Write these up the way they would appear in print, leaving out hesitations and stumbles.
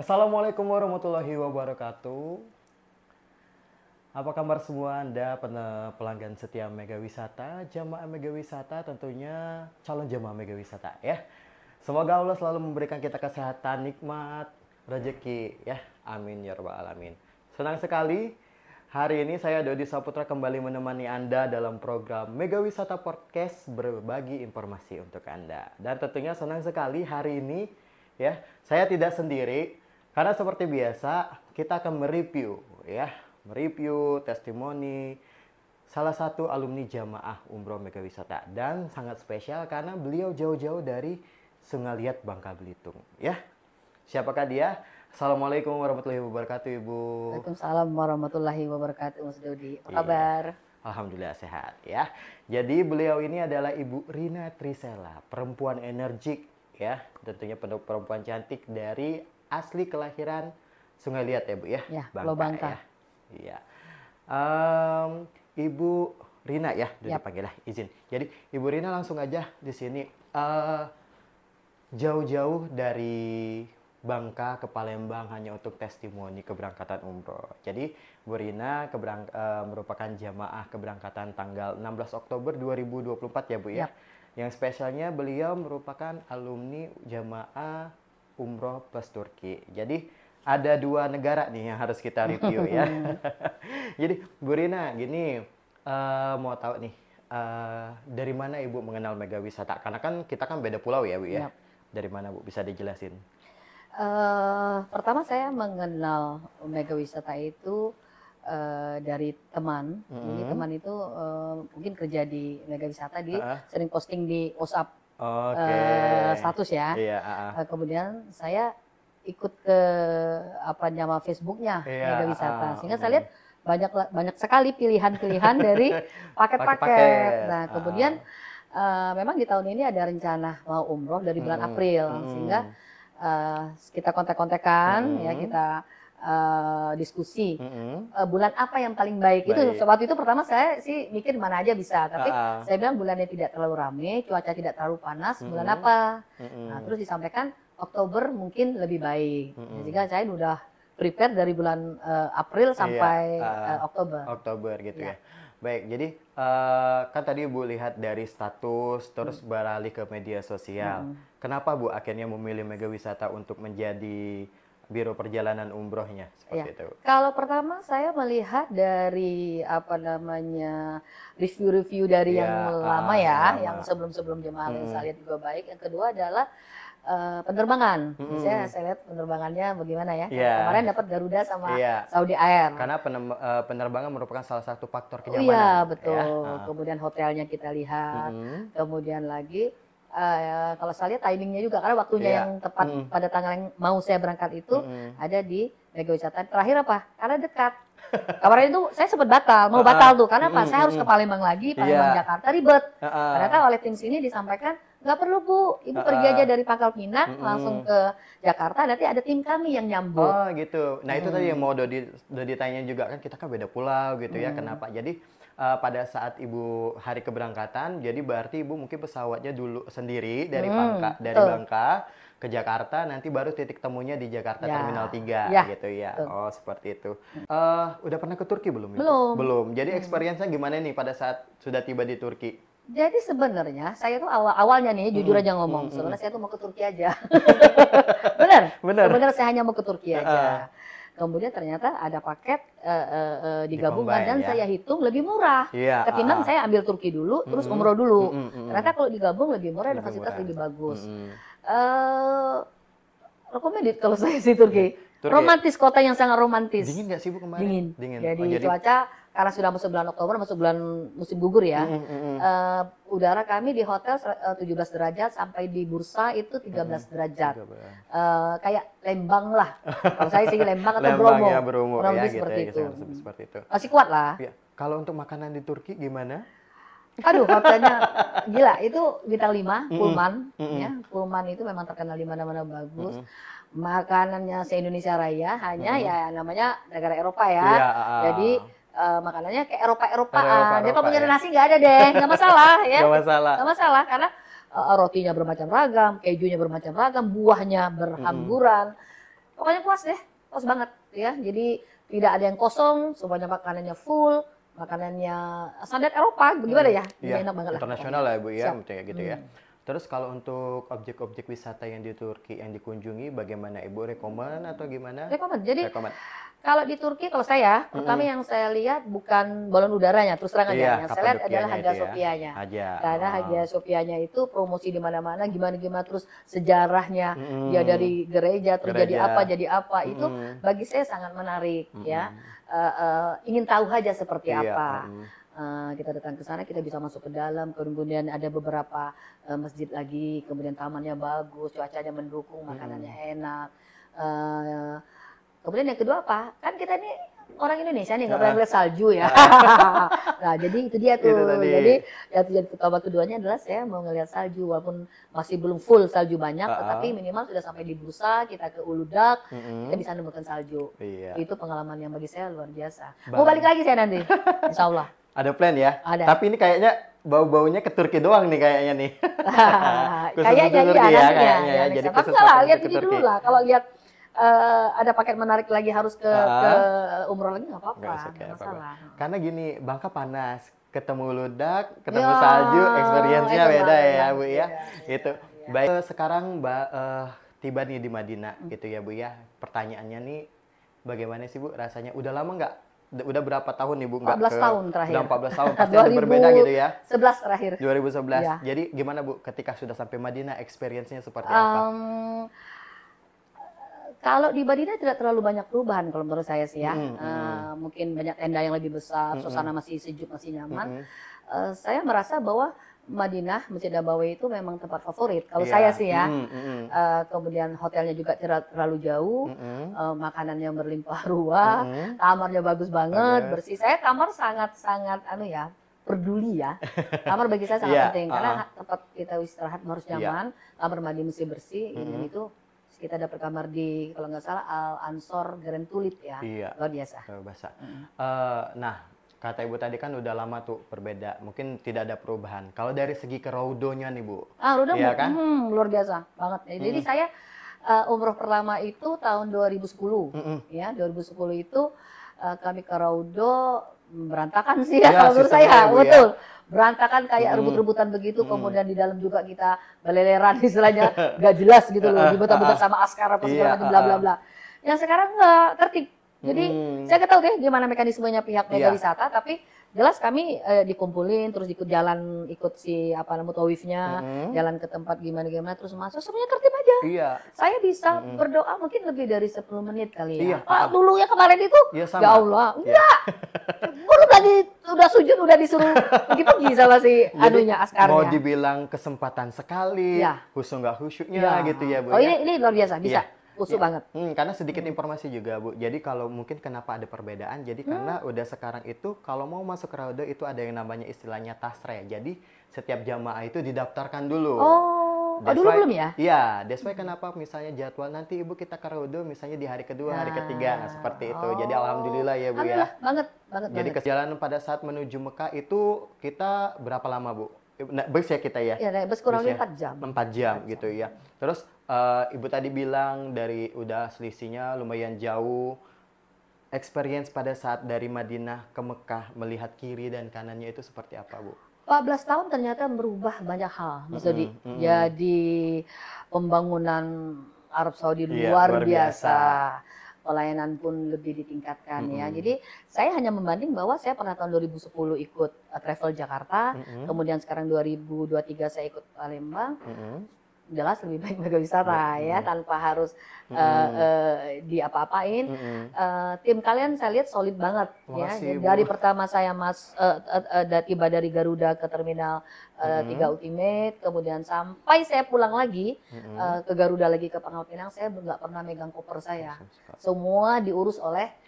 Assalamualaikum warahmatullahi wabarakatuh. Apa kabar semua Anda pelanggan setia Mega Wisata, jamaah Mega Wisata, tentunya calon jamaah Mega Wisata ya. Semoga Allah selalu memberikan kita kesehatan, nikmat, rezeki ya. Amin ya rabbal alamin. Senang sekali hari ini saya Dodi Saputra kembali menemani Anda dalam program Mega Wisata Podcast, berbagi informasi untuk Anda. Dan tentunya senang sekali hari ini ya, saya tidak sendiri karena seperti biasa kita akan mereview ya, mereview testimoni salah satu alumni jamaah umroh Mega Wisata, dan sangat spesial karena beliau jauh-jauh dari Sungaliat, Bangka Belitung ya. Siapakah dia? Assalamualaikum warahmatullahi wabarakatuh, Ibu. Waalaikumsalam warahmatullahi wabarakatuh, Mas Dodi. Apa Iya. kabar? Alhamdulillah sehat ya. Jadi beliau ini adalah Ibu Rina Trisela, perempuan energik ya, tentunya perempuan cantik dari asli kelahiran Sungaliat ya Bu ya, Ya, Pulau Bangka. ya. Iya. Ibu Rina ya, udah Yap. dipanggil lah, izin. Jadi Ibu Rina langsung aja di sini. Jauh-jauh dari Bangka ke Palembang hanya untuk testimoni keberangkatan umroh. Jadi Bu Rina merupakan jamaah keberangkatan tanggal 16 Oktober 2024 ya Bu ya. Yap. Yang spesialnya beliau merupakan alumni jamaah umroh plus Turki. Jadi ada dua negara nih yang harus kita review ya. Jadi Bu Rina gini, mau tahu nih, dari mana Ibu mengenal Mega Wisata? Karena kan kita kan beda pulau ya Bu ya. Yap. Dari mana Bu, bisa dijelasin? Pertama saya mengenal Mega Wisata itu dari teman. Jadi teman itu mungkin kerja di Mega Wisata, sering posting di WhatsApp Oke. status ya. Iya, Kemudian saya ikut ke nama Facebooknya Iya, Mega Wisata, sehingga saya lihat banyak sekali pilihan-pilihan dari paket-paket. Paket. Nah kemudian memang di tahun ini ada rencana mau umroh dari bulan April, sehingga kita kontak-kontakan ya, kita diskusi bulan apa yang paling baik. Itu waktu itu pertama saya sih mikir mana aja bisa, tapi saya bilang bulannya tidak terlalu rame, cuaca tidak terlalu panas, bulan apa. Nah, terus disampaikan Oktober mungkin lebih baik, sehingga saya udah prepare dari bulan April sampai Oktober gitu ya. Baik, jadi kan tadi Bu lihat dari status, terus beralih ke media sosial. Kenapa Bu akhirnya memilih Mega Wisata untuk menjadi biro perjalanan umrohnya seperti itu? Kalau pertama saya melihat dari review-review dari yang lama ya, yang sebelum jemaah saya lihat juga baik. Yang kedua adalah penerbangan. Saya lihat penerbangannya bagaimana ya. Kemarin dapat Garuda sama Saudi Air. Karena penerbangan merupakan salah satu faktor kenyamanan. Iya, betul. Kemudian hotelnya kita lihat. Kemudian lagi kalau saya lihat timingnya juga, karena waktunya yang tepat pada tanggal yang mau saya berangkat itu ada di Mega Wisata. Terakhir apa? Karena dekat. Kemarin itu saya sempat mau batal tuh. Karena apa? Saya harus ke Palembang lagi, Palembang Jakarta ribet. Ternyata oleh tim sini disampaikan nggak perlu Bu, Ibu pergi aja dari Pangkal Pinang langsung ke Jakarta, nanti ada tim kami yang nyambut. Oh gitu. Nah itu tadi yang mau Dodi tanya juga, kan kita kan beda pulau gitu ya. Kenapa? Jadi pada saat Ibu hari keberangkatan, jadi berarti Ibu mungkin pesawatnya dulu sendiri dari Bangka ke Jakarta, nanti baru titik temunya di Jakarta Terminal 3 gitu ya. Oh seperti itu. Udah pernah ke Turki belum? Belum. Jadi experience-nya gimana nih pada saat sudah tiba di Turki? Jadi sebenarnya saya tuh awalnya nih jujur aja ngomong, sebenarnya saya tuh mau ke Turki aja. Benar. Sebenarnya saya hanya mau ke Turki aja. Kemudian ternyata ada paket digabungkan dan saya hitung lebih murah. Ketimbang saya ambil Turki dulu, terus umroh dulu. Ternyata kalau digabung lebih murah dan fasilitas lebih bagus. Recommended kalau saya sih Turki. Romantis, kota yang sangat romantis. Dingin nggak sih Bu kemarin? Dingin. Jadi cuaca karena sudah masuk bulan Oktober, masuk bulan musim gugur ya. Udara kami di hotel 17 derajat, sampai di bursa itu 13 derajat. Kayak Lembang lah. Kalau saya sih Lembang atau Bromo. Ya, Bromo kurang ya, lebih gitu seperti ya, itu. Seperti itu. Masih kuat lah. Ya. Kalau untuk makanan di Turki gimana? Aduh, hotelnya gila. Itu bintang 5, Pullman. Ya. Pullman itu memang terkenal di mana-mana bagus. Makanannya se-Indonesia Raya, hanya ya namanya negara Eropa ya. Jadi makanannya kayak Eropa-Eropaan. Dia kalau punya nasi nggak ada deh, nggak masalah ya. Nggak masalah karena rotinya bermacam ragam, kejunya bermacam ragam, buahnya berhamburan. pokoknya puas deh, puas banget ya. Jadi tidak ada yang kosong, semuanya makanannya full, makanannya standar Eropa, gimana ya? Jadi Iya, enak banget lah. internasional lah Bu ya, Siap. kayak gitu ya. Terus kalau untuk objek-objek wisata yang di Turki yang dikunjungi, bagaimana Ibu, rekomen atau gimana? Rekomend. Jadi Rekomen. kalau di Turki, kalau saya, pertama yang saya lihat bukan balon udaranya, terus terang aja. Iya, Yang saya lihat adalah Kapadokianya Hagia itu ya. Sophianya. Hagia. Karena Hagia Sophianya itu promosi di mana-mana, gimana-gimana, terus sejarahnya, dia dari gereja, terus jadi apa, itu bagi saya sangat menarik ya. Ingin tahu aja seperti apa. Kita datang ke sana, kita bisa masuk ke dalam, kemudian ada beberapa masjid lagi, kemudian tamannya bagus, cuacanya mendukung, makanannya enak. Kemudian yang kedua apa? Kan kita ini orang Indonesia nih nggak pernah ngeliat salju ya. Nah jadi itu dia tuh. Jadi yang tujuan utama keduanya adalah saya mau ngeliat salju, walaupun masih belum full salju banyak, tetapi minimal sudah sampai di Bursa, kita ke Uludag, kita bisa nemukan salju. Itu pengalaman yang bagi saya luar biasa. Mau balik lagi saya nanti, insya Allah. Ada plan ya? Ada. Tapi ini kayaknya bau-baunya ke Turki doang nih kayaknya nih. Kayaknya iya nantinya. Ya. Jadi tapi lah, lihat ini dulu lah. Kalau lihat ada paket menarik lagi harus ke umroh lagi nggak apa-apa, nggak masalah. Karena gini, Bangka panas, ketemu Ludak, ketemu salju, experience-nya beda ya Bu ya. Itu. Baik, sekarang Mbak tiba nih di Madinah gitu ya Bu ya. Pertanyaannya nih, bagaimana sih Bu rasanya? Udah lama nggak? Udah berapa tahun nih Bu? 14 tahun terakhir. Udah 14 tahun, pasti berbeda gitu ya? 2011 terakhir. 2011. Ya. Jadi gimana Bu ketika sudah sampai Madinah, experience-nya seperti apa? Kalau di Madinah tidak terlalu banyak perubahan kalau menurut saya sih ya. Mungkin banyak tenda yang lebih besar, suasana masih sejuk, masih nyaman. Saya merasa bahwa Madinah, Masjid Nabawi itu memang tempat favorit. Kalau saya sih ya. Kemudian hotelnya juga tidak terlalu jauh, makanannya berlimpah ruah, kamarnya bagus banget, bersih. Saya kamar sangat-sangat peduli ya. Kamar bagi saya sangat penting karena tempat kita istirahat harus nyaman, kamar mandi mesti bersih. Ini itu kita dapat kamar di kalau nggak salah Al Ansor Grand Tulip ya. Luar biasa. Nah, kata Ibu tadi kan udah lama tuh berbeda, mungkin tidak ada perubahan. Kalau dari segi keraudonya nih Bu, Raudo ya kan? luar biasa banget. Jadi saya umroh pertama itu tahun 2010, ya 2010 itu kami ke Raudo berantakan sih ya menurut saya, betul. Berantakan kayak rebut-rebutan begitu, kemudian di dalam juga kita beleleran istilahnya, gak jelas gitu loh, dibuta-buta sama askar apa segala macam bla bla bla. Yang sekarang nggak tertib. Jadi saya nggak tahu deh gimana mekanismenya pihak Mega Wisata, tapi jelas kami dikumpulin, terus ikut jalan, ikut si tawifnya, jalan ke tempat gimana terus masuk, semuanya tertib aja. Saya bisa berdoa mungkin lebih dari 10 menit kali ya. Dulu ya kemarin itu, ya Allah, enggak. Belum lagi udah sujud, udah disuruh pergi-pergi sama si anunya, askarnya. Mau dibilang kesempatan sekali, khusyuk nggak khusyuknya gitu ya Bu. Oh ini luar biasa, bisa. Khusus banget. Karena sedikit informasi juga Bu. Jadi kalau mungkin kenapa ada perbedaan, jadi karena udah sekarang itu kalau mau masuk ke Raudo itu ada yang namanya istilahnya tasre. Jadi setiap jamaah itu didaftarkan dulu. Dulu belum ya? Iya, that's why kenapa misalnya jadwal nanti Ibu kita ke Raudo misalnya di hari kedua, hari ketiga, seperti itu. Jadi alhamdulillah ya Bu ya. Banget. Jadi perjalanan pada saat menuju Mekah itu kita berapa lama Bu? Bus ya kita ya? Iya, bus kurang lebih 4 jam. 4 jam gitu ya. Terus Ibu tadi bilang dari udah selisihnya lumayan jauh. Experience pada saat dari Madinah ke Mekah melihat kiri dan kanannya itu seperti apa Bu? 14 tahun ternyata merubah banyak hal, Mas Dodi. Jadi pembangunan Arab Saudi luar biasa. Pelayanan pun lebih ditingkatkan ya. Jadi saya hanya membanding bahwa saya pernah tahun 2010 ikut travel Jakarta, kemudian sekarang 2023 saya ikut Palembang. Jelas lebih baik Mega Wisata ya, tanpa harus diapa-apain. Tim kalian saya lihat solid banget ya. Dari pertama saya tiba dari Garuda ke Terminal 3 Ultimate, kemudian sampai saya pulang lagi ke Garuda lagi ke Pangkal Pinang, saya nggak pernah megang koper saya. Semua diurus oleh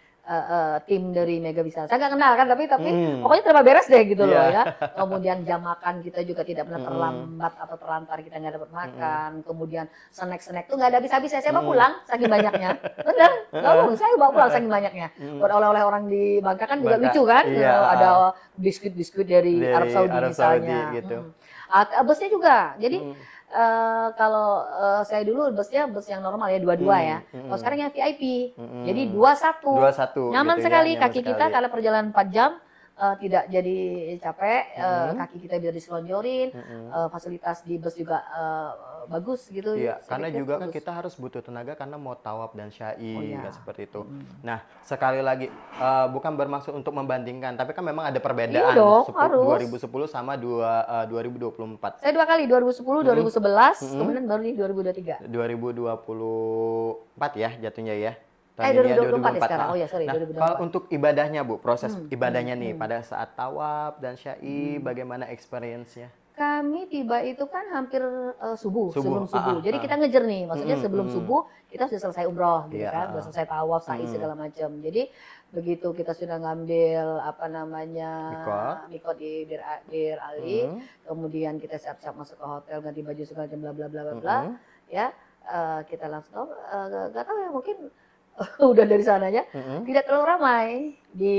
tim dari Mega Wisata. Saya nggak kenal kan, tapi pokoknya terima beres deh gitu loh ya. Kemudian jam makan kita juga tidak pernah terlambat atau terlantar, kita nggak dapat makan. Kemudian snack tuh nggak ada habis-habisnya. Saya bawa pulang saking banyaknya. Bener, saya bawa pulang saking banyaknya. Buat oleh-oleh orang di Bangka kan juga lucu kan. Ada biskuit-biskuit dari Arab Saudi misalnya. Gitu. Busnya juga. Jadi kalau saya dulu busnya bus yang normal ya, dua-dua ya. Kalau sekarang yang VIP. Jadi 21. 21 Nyaman gitu sekali ya, nyaman kaki sekali. kita karena perjalanan 4 jam tidak jadi capek, kaki kita bisa diselonjorin, fasilitas di bus juga bagus gitu. Iya, Saya karena pikir juga kan bagus. kita harus butuh tenaga karena mau tawaf dan Oh syai kan ya. seperti itu. Nah, sekali lagi bukan bermaksud untuk membandingkan, tapi kan memang ada Iya perbedaan dong, harus. 2010 sama 2024. Saya 2 kali, 2010, 2011, kemudian baru nih 2023. 2024 ya jatuhnya ya. Tahun ini ya 2024 ya 2024. sekarang. Nah, Oh ya, sorry, nah, kalau 2024. untuk ibadahnya Bu, proses ibadahnya nih pada saat tawaf dan syai, bagaimana experience-nya? Kami tiba itu kan hampir subuh, Subuh, sebelum subuh. Jadi kita ngejar nih, maksudnya sebelum subuh kita sudah selesai umroh gitu Iya, kan, sudah selesai tawaf, sa'i segala macam. Jadi begitu kita sudah ngambil apa namanya Mikot. mikot di Bir Ali, kemudian kita siap-siap masuk ke hotel, ganti baju segala macam bla bla bla bla bla, ya kita langsung nggak tahu ya mungkin udah dari sananya tidak terlalu ramai di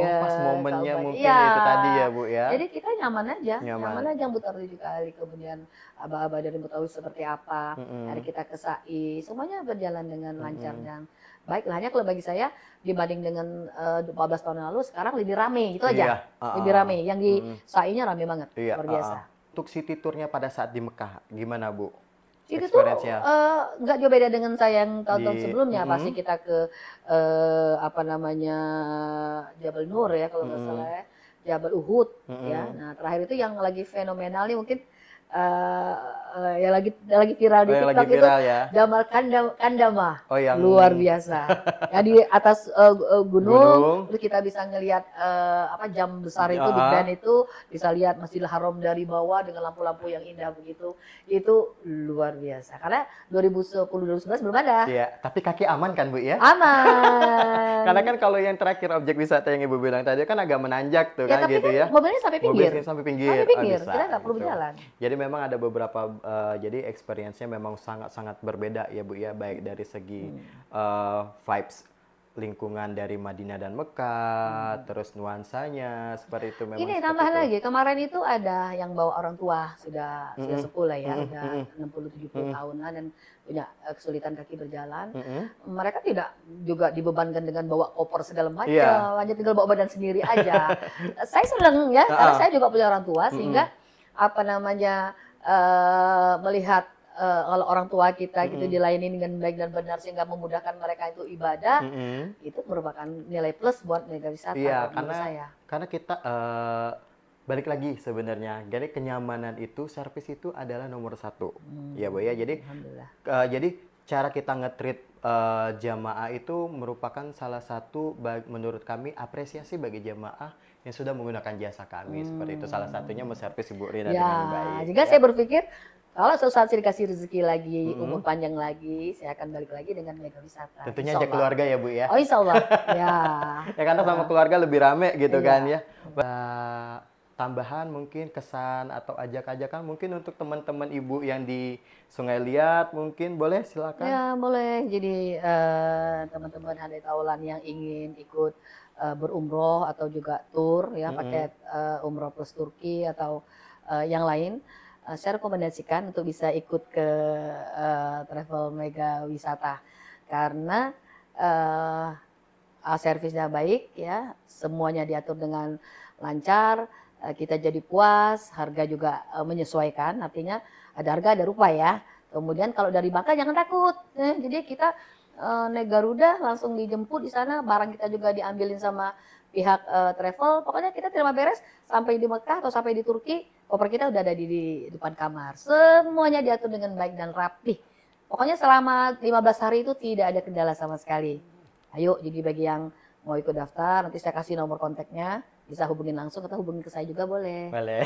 Oh, pas momennya Ka'bah. mungkin Iya. itu tadi ya Bu ya. Jadi kita nyaman Nyaman. aja muter 7 kali, kemudian aba-aba dari Betawi seperti apa, hari kita ke Sa'i, semuanya berjalan dengan lancar dan baik. Hanya kalau bagi saya dibanding dengan 14 tahun lalu, sekarang lebih rame, itu Iya, aja. Lebih rame, yang di Sa'i-nya rame banget, Iya, luar biasa. Untuk city tour-nya pada saat di Mekah, gimana Bu? Itu tuh Experience-nya? nggak jauh beda dengan saya yang tahun-tahun Di- sebelumnya. Pasti kita ke apa namanya Jabal Nur ya kalau nggak salah ya, Jabal Uhud ya. Nah terakhir itu yang lagi fenomenal nih mungkin yang lagi viral di Oh, yang TikTok lagi viral itu ya. Jamal Kandama. Oh, yang Luar biasa. Ya di atas gunung, terus kita bisa ngelihat apa jam besar itu, Big Ben itu, bisa lihat Masjidil Haram dari bawah dengan lampu-lampu yang indah begitu. Itu luar biasa. Karena 2010 2011 belum ada. Iya, tapi kaki aman kan Bu ya? Aman. Karena kan kalau yang terakhir objek wisata yang Ibu bilang tadi kan agak menanjak tuh Ya kan tapi gitu kan ya. mobilnya sampai pinggir. Mobilnya sampai pinggir. Sampai pinggir. Bisa, Kita nggak perlu gitu. berjalan. Jadi memang ada beberapa jadi experience-nya memang sangat-sangat berbeda ya Bu ya, baik dari segi vibes lingkungan dari Madinah dan Mekah, terus nuansanya seperti itu memang Ini seperti tambah itu. lagi, kemarin itu ada yang bawa orang tua sudah sepuh lah ya, udah 60-70 tahunan dan punya kesulitan kaki berjalan. Mereka tidak juga dibebankan dengan bawa koper segala macam, Iya. hanya tinggal bawa badan sendiri aja. Saya senang ya, karena saya juga punya orang tua sehingga apa namanya melihat kalau orang tua kita gitu dilayani dengan baik dan benar sehingga memudahkan mereka itu ibadah, itu merupakan nilai plus buat mega wisata. Iya, menurut saya. karena kita balik lagi sebenarnya. Jadi kenyamanan itu, servis itu adalah nomor satu, ya Bu ya. Jadi Alhamdulillah. jadi cara kita nge-treat jamaah itu merupakan salah satu menurut kami apresiasi bagi jamaah yang sudah menggunakan jasa kami. Seperti itu salah satunya menservis Ibu Rina dengan baik. Juga ya. saya berpikir kalau suatu saat saya dikasih rezeki lagi, umur panjang lagi, saya akan balik lagi dengan mega wisata. Tentunya Insya ajak Allah. keluarga ya Bu ya. Oh insya Allah, ya. Ya karena sama keluarga lebih rame gitu Iya. kan ya. Tambahan mungkin kesan atau ajak-ajakan mungkin untuk teman-teman Ibu yang di Sungai Liat mungkin boleh silakan. Ya boleh. Jadi teman-teman handai taulan yang ingin ikut berumroh atau juga tur ya paket umroh plus Turki atau yang lain, saya rekomendasikan untuk bisa ikut ke travel mega wisata karena servisnya baik ya, semuanya diatur dengan lancar, kita jadi puas, harga juga menyesuaikan, artinya ada harga ada rupa ya. Kemudian kalau dari Bangka jangan takut, jadi kita naik Garuda langsung dijemput di sana, barang kita juga diambilin sama pihak travel, pokoknya kita terima beres sampai di Mekah atau sampai di Turki, koper kita udah ada di depan kamar, semuanya diatur dengan baik dan rapi. Pokoknya selama 15 hari itu tidak ada kendala sama sekali. Ayo, jadi bagi yang mau ikut daftar, nanti saya kasih nomor kontaknya, bisa hubungin langsung atau hubungin ke saya juga boleh. Boleh.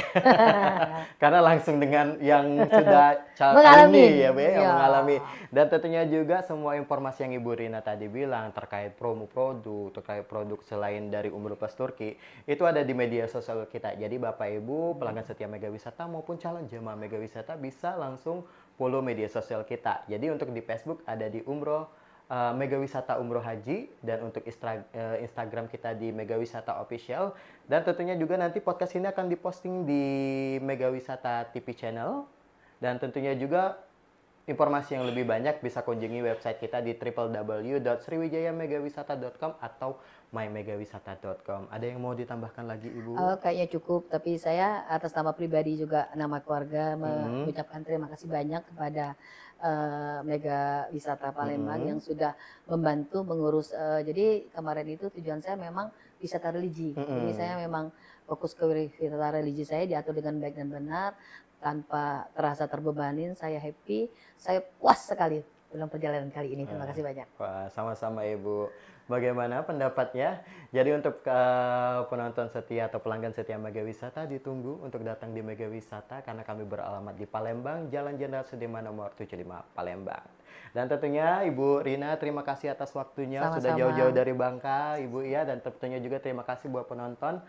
Karena langsung dengan yang sudah Mengalami. ya Bu ya, yang Ya. mengalami. Dan tentunya juga semua informasi yang Ibu Rina tadi bilang terkait promo produk, terkait produk selain dari Umroh Plus Turki, itu ada di media sosial kita. Jadi Bapak Ibu pelanggan setia Mega Wisata maupun calon jemaah Mega Wisata bisa langsung follow media sosial kita. Jadi untuk di Facebook ada di Mega Wisata Umroh Haji, dan untuk Instagram kita di Mega Wisata Official, dan tentunya juga nanti podcast ini akan diposting di Mega Wisata TV channel Dan tentunya juga informasi yang lebih banyak bisa kunjungi website kita di www.sriwijayamegawissata.com atau mymegawisata.com. Ada yang mau ditambahkan lagi, Ibu? Kayaknya cukup, tapi saya atas nama pribadi juga nama keluarga mengucapkan terima kasih banyak kepada Mega Wisata Palembang yang sudah membantu mengurus. Jadi kemarin itu tujuan saya memang wisata religi. Jadi saya memang fokus ke wisata religi, saya diatur dengan baik dan benar tanpa terasa terbebanin. Saya happy, saya puas sekali dalam perjalanan kali ini. Terima kasih banyak. Wah, sama-sama Ibu. Bagaimana pendapatnya? Jadi untuk penonton setia atau pelanggan setia Mega Wisata, ditunggu untuk datang di Mega Wisata karena kami beralamat di Palembang, Jalan Jenderal Sudirman nomor 75, Palembang. Dan tentunya Ibu Rina, terima kasih atas waktunya. Sudah Sama-sama. jauh-jauh dari Bangka, Ibu ya. Dan tentunya juga terima kasih buat penonton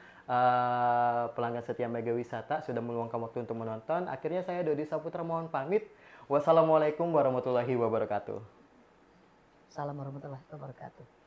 pelanggan setia Mega Wisata sudah meluangkan waktu untuk menonton. Akhirnya saya Dodi Saputra mohon pamit. Wassalamualaikum warahmatullahi wabarakatuh. Assalamualaikum warahmatullahi wabarakatuh.